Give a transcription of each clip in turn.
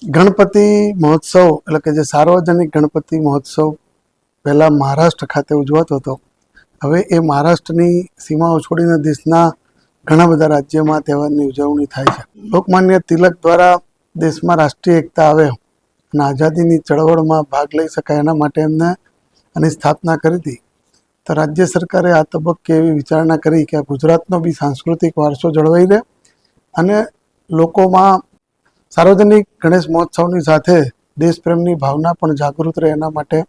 ગણપતિ મહોત્સવ એટલે કે જે સાર્વજનિક ગણપતિ મહોત્સવ પહેલાં મહારાષ્ટ્ર ખાતે ઉજવાતો હતો. હવે એ મહારાષ્ટ્રની સીમાઓ છોડીને દેશના ઘણા બધા રાજ્યોમાં તહેવારની ઉજવણી થાય છે. લોકમાન્ય તિલક દ્વારા દેશમાં રાષ્ટ્રીય એકતા આવે અને આઝાદીની ચળવળમાં ભાગ લઈ શકાય એના માટે એમને આની સ્થાપના કરી હતી. તો રાજ્ય સરકારે આ તબક્કે એવી વિચારણા કરી કે ગુજરાતનો બી સાંસ્કૃતિક વારસો જળવાઈ રહે અને લોકોમાં સાર્વજનિક ગણેશ મહોત્સવની સાથે દેશપ્રેમની ભાવના પણ જાગૃત રહે એના માટે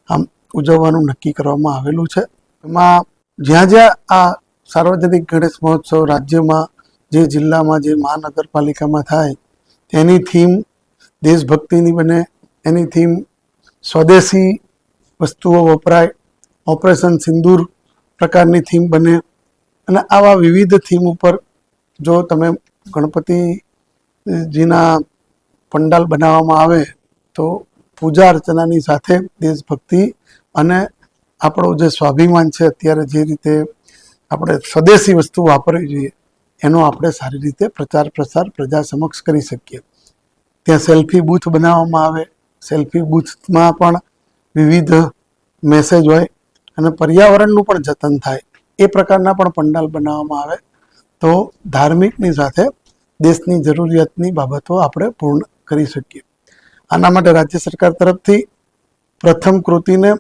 આમ ઉજવવાનું નક્કી કરવામાં આવેલું છે. એમાં જ્યાં જ્યાં આ સાર્વજનિક ગણેશ મહોત્સવ રાજ્યમાં જે જિલ્લામાં જે મહાનગરપાલિકામાં થાય તેની થીમ દેશભક્તિની બને, એની થીમ સ્વદેશી વસ્તુઓ વપરાય, ઓપરેશન સિંદૂર પ્રકારની થીમ બને અને આવા વિવિધ થીમ ઉપર જો તમે ગણપતિજીના પંડાલ બનાવવામાં આવે તો પૂજા અર્ચનાની સાથે દેશભક્તિ અને આપણો જે સ્વાભિમાન છે, અત્યારે જે રીતે આપણે સ્વદેશી વસ્તુ વાપરવી જોઈએ એનો આપણે સારી રીતે પ્રચાર પ્રસાર પ્રજા સમક્ષ કરી શકીએ. ત્યાં સેલ્ફી બૂથ બનાવવામાં આવે, સેલ્ફી બૂથમાં પણ વિવિધ મેસેજ હોય અને પર્યાવરણનું પણ જતન થાય એ પ્રકારના પણ પંડાલ બનાવવામાં આવે તો ધાર્મિકની સાથે દેશની જરૂરિયાતની બાબતો આપણે પૂર્ણ કરી શકીએ. આના માટે રાજ્ય સરકાર તરફથી પ્રથમ કૃતિને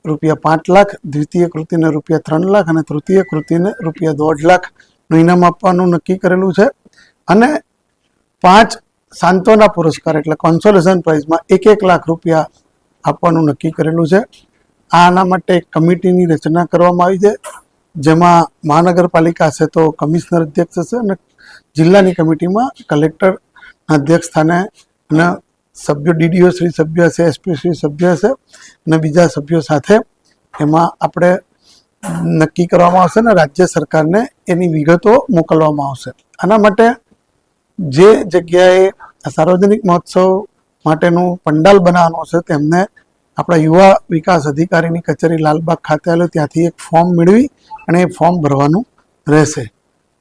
₹5 લાખ, દ્વિતીય કૃતિને ₹3 લાખ અને તૃતીય કૃતિને ₹1.5 લાખનું ઇનામ આપવાનું નક્કી કરેલું છે અને 5 સાંત્વના પુરસ્કાર એટલે કોન્સોલેશન પ્રાઇઝમાં ₹1 લાખ આપવાનું નક્કી કરેલું છે. આના માટે એક કમિટીની રચના કરવામાં આવી છે, જેમાં મહાનગરપાલિકા હશે તો કમિશનર અધ્યક્ષ હશે અને જિલ્લાની કમિટીમાં કલેક્ટર અધ્યક્ષ સ્થાને અને સભ્યો DDO શ્રી સભ્ય હશે, SP શ્રી સભ્ય હશે અને બીજા સભ્યો સાથે એમાં આપણે નક્કી કરવામાં આવશે અને રાજ્ય સરકારને એની વિગતો મોકલવામાં આવશે. આના માટે જે જગ્યાએ સાર્વજનિક મહોત્સવ માટેનું પંડાલ બનાવવાનું હશે તેમને આપણા યુવા વિકાસ અધિકારીની કચેરી લાલબાગ ખાતે આવેલું ત્યાંથી એક ફોર્મ મેળવી અને એ ફોર્મ ભરવાનું રહેશે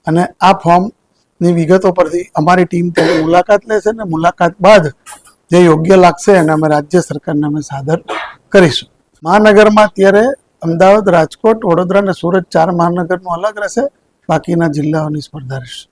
અને આ ફોર્મની વિગતો પરથી અમારી ટીમ તેની મુલાકાત લેશે અને મુલાકાત બાદ જે યોગ્ય લાગશે એને અમે રાજ્ય સરકારને અમે સાદર કરીશું. મહાનગરમાં અત્યારે અમદાવાદ, રાજકોટ, વડોદરા અને સુરત 4 મહાનગરનું અલગ રહેશે, બાકીના જિલ્લાઓની સ્પર્ધા રહેશે.